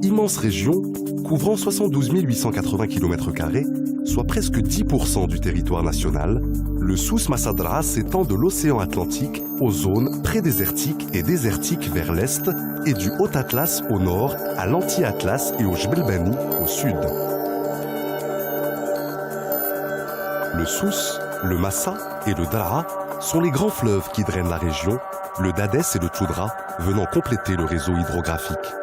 Immense région, couvrant 72 880 km², soit presque 10% du territoire national, le Souss Massa Draa s'étend de l'océan Atlantique aux zones prédésertiques et désertiques vers l'est et du Haut-Atlas au nord à l'Anti-Atlas et au Jbel Bani au sud. Le Souss, le Massa et le Draa sont les grands fleuves qui drainent la région, le Dadès et le Tchoudra venant compléter le réseau hydrographique.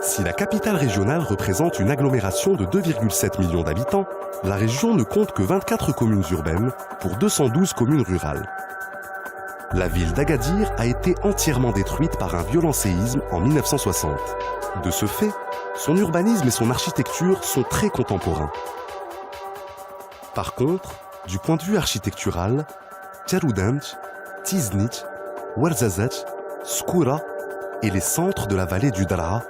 Si la capitale régionale représente une agglomération de 2,7 millions d'habitants, la région ne compte que 24 communes urbaines pour 212 communes rurales. La ville d'Agadir a été entièrement détruite par un violent séisme en 1960. De ce fait, son urbanisme et son architecture sont très contemporains. Par contre, du point de vue architectural, Tjaroudanj, Tiznit, Ouarzazate, Skoura et les centres de la vallée du Draa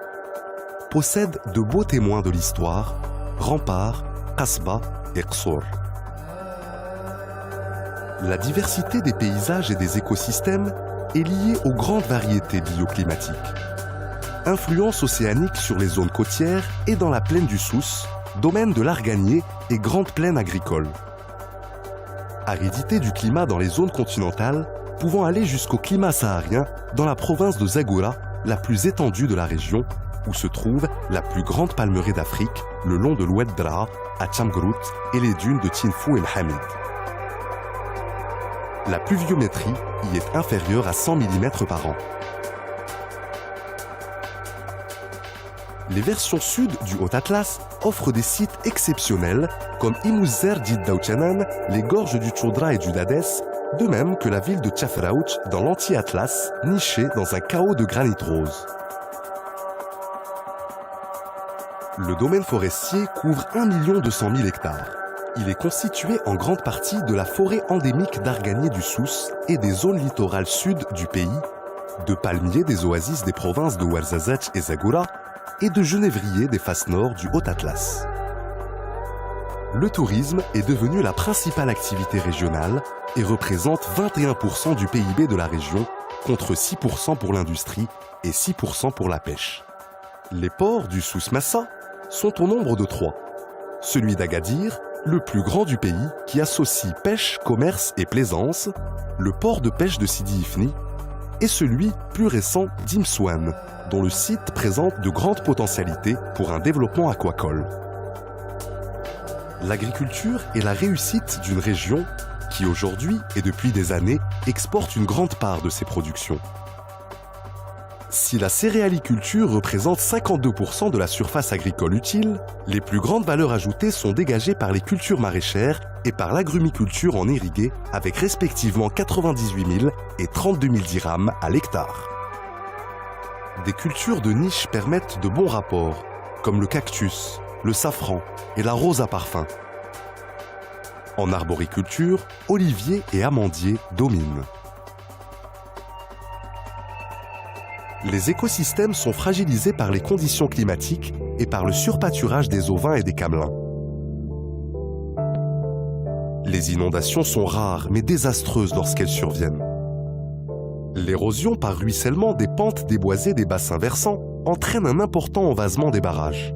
possèdent de beaux témoins de l'histoire, remparts, Qasba et Qsour. La diversité des paysages et des écosystèmes est liée aux grandes variétés bioclimatiques. Influence océanique sur les zones côtières et dans la plaine du Souss, domaine de l'arganier et grande plaine agricole. Aridité du climat dans les zones continentales, pouvant aller jusqu'au climat saharien dans la province de Zagora, la plus étendue de la région, où se trouve la plus grande palmeraie d'Afrique, le long de l'Oued Draa, à Tchamgrout et les dunes de Tinfou et Mhamid. La pluviométrie y est inférieure à 100 mm par an. Les versions sud du Haut-Atlas offrent des sites exceptionnels comme Imouzer d'Iddaouchanan, les gorges du Tchoudra et du Dadès, de même que la ville de Tchafraouch dans l'Anti-Atlas, nichée dans un chaos de granit rose. Le domaine forestier couvre 1 200 000 hectares. Il est constitué en grande partie de la forêt endémique d'arganier du Souss et des zones littorales sud du pays, de palmiers des oasis des provinces de Ouarzazate et Zagora et de genévriers des faces nord du Haut-Atlas. Le tourisme est devenu la principale activité régionale et représente 21% du PIB de la région, contre 6% pour l'industrie et 6% pour la pêche. Les ports du Souss Massa sont au nombre de 3. Celui d'Agadir, le plus grand du pays, qui associe pêche, commerce et plaisance, le port de pêche de Sidi Ifni, et celui plus récent d'Imsouane, dont le site présente de grandes potentialités pour un développement aquacole. L'agriculture est la réussite d'une région qui aujourd'hui et depuis des années exporte une grande part de ses productions. Si la céréaliculture représente 52% de la surface agricole utile, les plus grandes valeurs ajoutées sont dégagées par les cultures maraîchères et par l'agrumiculture en irrigué, avec respectivement 98 000 et 32 000 dirhams à l'hectare. Des cultures de niche permettent de bons rapports, comme le cactus, le safran et la rose à parfum. En arboriculture, oliviers et amandiers dominent. Les écosystèmes sont fragilisés par les conditions climatiques et par le surpâturage des ovins et des camelins. Les inondations sont rares mais désastreuses lorsqu'elles surviennent. L'érosion par ruissellement des pentes déboisées des bassins versants entraîne un important envasement des barrages.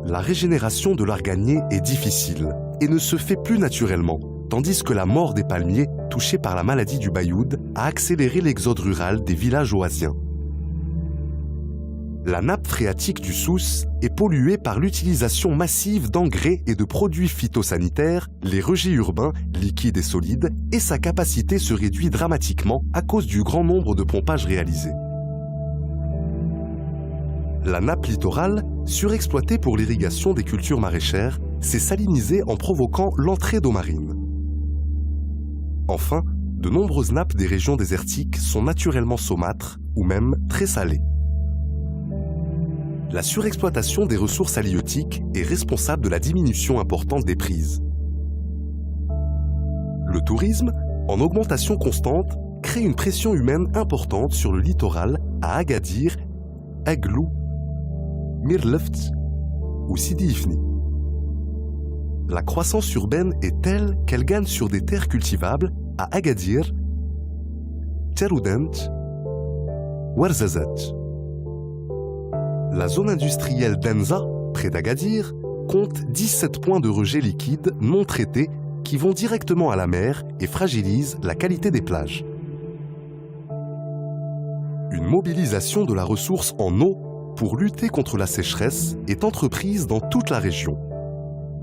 La régénération de l'arganier est difficile et ne se fait plus naturellement, tandis que la mort des palmiers, touchés par la maladie du bayoud, a accéléré l'exode rural des villages oasiens. La nappe phréatique du Souss est polluée par l'utilisation massive d'engrais et de produits phytosanitaires, les rejets urbains, liquides et solides, et sa capacité se réduit dramatiquement à cause du grand nombre de pompages réalisés. La nappe littorale, surexploitée pour l'irrigation des cultures maraîchères, s'est salinisée en provoquant l'entrée d'eau marine. Enfin, de nombreuses nappes des régions désertiques sont naturellement saumâtres ou même très salées. La surexploitation des ressources halieutiques est responsable de la diminution importante des prises. Le tourisme, en augmentation constante, crée une pression humaine importante sur le littoral à Agadir, Aglou, Mirleft ou Sidi Ifni. La croissance urbaine est telle qu'elle gagne sur des terres cultivables à Agadir, Tiaroudant, Ouarzazate. La zone industrielle d'Enza, près d'Agadir, compte 17 points de rejet liquide non traités qui vont directement à la mer et fragilisent la qualité des plages. Une mobilisation de la ressource en eau pour lutter contre la sécheresse est entreprise dans toute la région,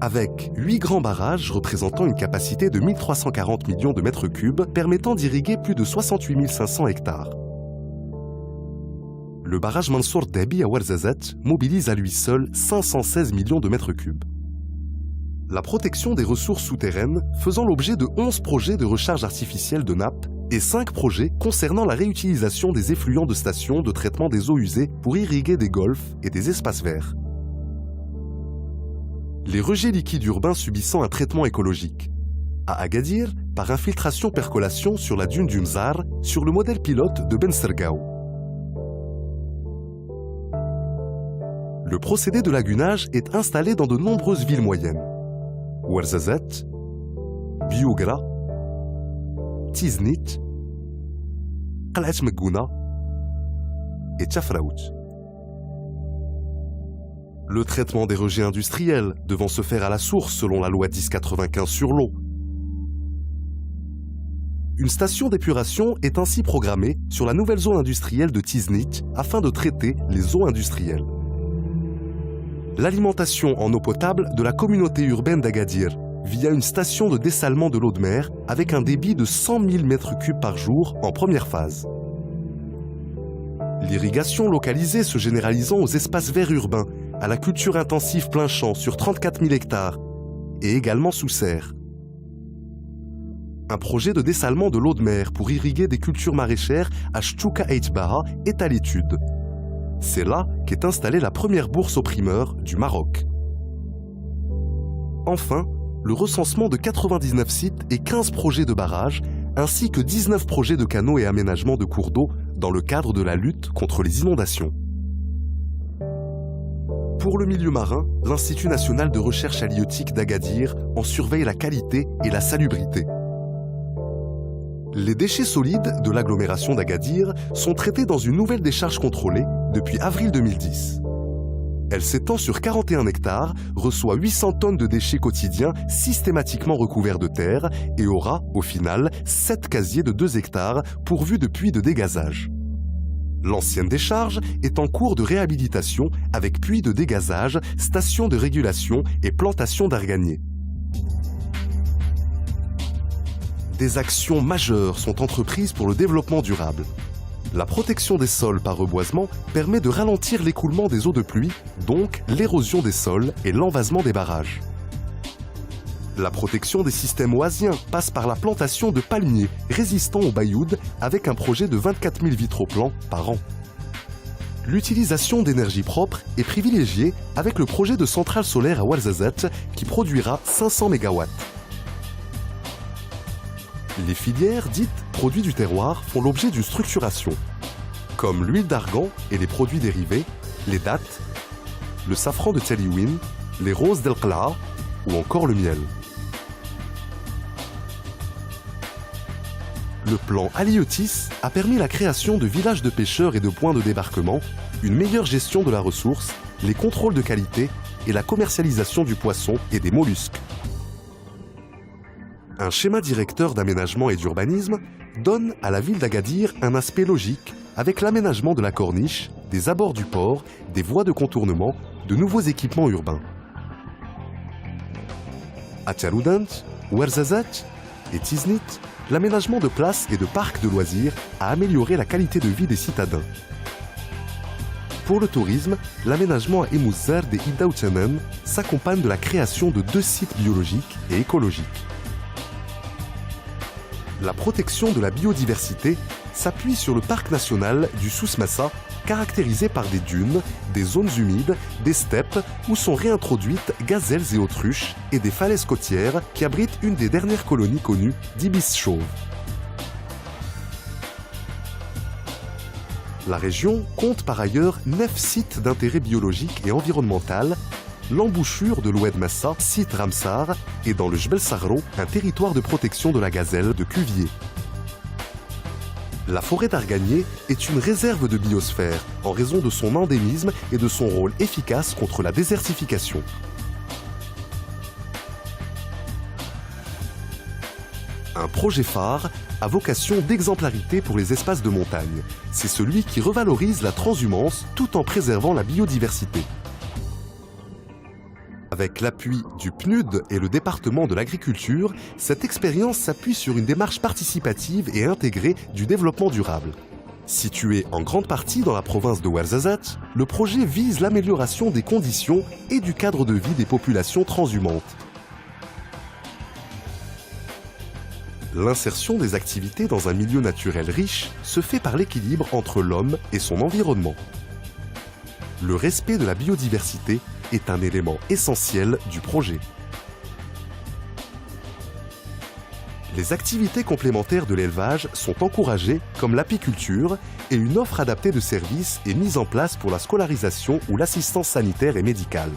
avec 8 grands barrages représentant une capacité de 1340 millions de mètres cubes permettant d'irriguer plus de 68 500 hectares. Le barrage Mansour Dabi à Ouarzazate mobilise à lui seul 516 millions de mètres cubes. La protection des ressources souterraines faisant l'objet de 11 projets de recharge artificielle de nappes et 5 projets concernant la réutilisation des effluents de stations de traitement des eaux usées pour irriguer des golfs et des espaces verts. Les rejets liquides urbains subissant un traitement écologique. À Agadir, par infiltration-percolation sur la dune du Mzar, sur le modèle pilote de Ben Sergao. Le procédé de lagunage est installé dans de nombreuses villes moyennes. Ouarzazate, Biogra, Tiznit, Qalat Megouna et Tchafraout. Le traitement des rejets industriels devant se faire à la source selon la loi 1095 sur l'eau. Une station d'épuration est ainsi programmée sur la nouvelle zone industrielle de Tiznit afin de traiter les eaux industrielles. L'alimentation en eau potable de la communauté urbaine d'Agadir via une station de dessalement de l'eau de mer avec un débit de 100 000 m3 par jour en première phase. L'irrigation localisée se généralisant aux espaces verts urbains, à la culture intensive plein champ sur 34 000 hectares et également sous serre. Un projet de dessalement de l'eau de mer pour irriguer des cultures maraîchères à Chouka Eitbaha est à l'étude. C'est là qu'est installée la première bourse aux primeurs du Maroc. Enfin, le recensement de 99 sites et 15 projets de barrages, ainsi que 19 projets de canaux et aménagements de cours d'eau dans le cadre de la lutte contre les inondations. Pour le milieu marin, l'Institut national de recherche halieutique d'Agadir en surveille la qualité et la salubrité. Les déchets solides de l'agglomération d'Agadir sont traités dans une nouvelle décharge contrôlée depuis avril 2010. Elle s'étend sur 41 hectares, reçoit 800 tonnes de déchets quotidiens systématiquement recouverts de terre et aura, au final, 7 casiers de 2 hectares pourvus de puits de dégazage. L'ancienne décharge est en cours de réhabilitation avec puits de dégazage, station de régulation et plantation d'arganiers. Des actions majeures sont entreprises pour le développement durable. La protection des sols par reboisement permet de ralentir l'écoulement des eaux de pluie, donc l'érosion des sols et l'envasement des barrages. La protection des systèmes oasiens passe par la plantation de palmiers résistants au bailloud avec un projet de 24 000 vitroplans par an. L'utilisation d'énergie propre est privilégiée avec le projet de centrale solaire à Ouarzazate qui produira 500 MW. Les filières dites produits du terroir font l'objet d'une structuration, comme l'huile d'argan et les produits dérivés, les dattes, le safran de Taliwin, les roses d'El Qla'a ou encore le miel. Le plan Haliotis a permis la création de villages de pêcheurs et de points de débarquement, une meilleure gestion de la ressource, les contrôles de qualité et la commercialisation du poisson et des mollusques. Un schéma directeur d'aménagement et d'urbanisme donne à la ville d'Agadir un aspect logique avec l'aménagement de la corniche, des abords du port, des voies de contournement, de nouveaux équipements urbains. À Tiaroudant, Ouarzazate et Tiznit, l'aménagement de places et de parcs de loisirs a amélioré la qualité de vie des citadins. Pour le tourisme, l'aménagement à Emouzzar des Idaoutianen s'accompagne de la création de 2 sites biologiques et écologiques. La protection de la biodiversité s'appuie sur le parc national du Souss-Massa, caractérisé par des dunes, des zones humides, des steppes où sont réintroduites gazelles et autruches et des falaises côtières qui abritent une des dernières colonies connues d'ibis chauves. La région compte par ailleurs 9 sites d'intérêt biologique et environnemental, l'embouchure de l'Oued Massa, site Ramsar, et dans le Jbel Sagro, un territoire de protection de la gazelle de Cuvier. La forêt d'Arganier est une réserve de biosphère en raison de son endémisme et de son rôle efficace contre la désertification. Un projet phare a vocation d'exemplarité pour les espaces de montagne. C'est celui qui revalorise la transhumance tout en préservant la biodiversité. Avec l'appui du PNUD et le département de l'agriculture, cette expérience s'appuie sur une démarche participative et intégrée du développement durable. Situé en grande partie dans la province de Ouarzazate, le projet vise l'amélioration des conditions et du cadre de vie des populations transhumantes. L'insertion des activités dans un milieu naturel riche se fait par l'équilibre entre l'homme et son environnement. Le respect de la biodiversité est un élément essentiel du projet. Les activités complémentaires de l'élevage sont encouragées comme l'apiculture et une offre adaptée de services est mise en place pour la scolarisation ou l'assistance sanitaire et médicale.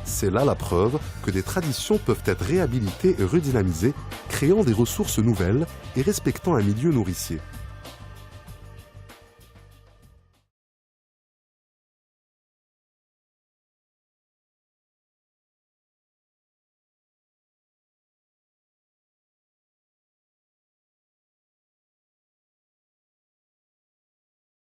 C'est là la preuve que des traditions peuvent être réhabilitées et redynamisées, créant des ressources nouvelles et respectant un milieu nourricier.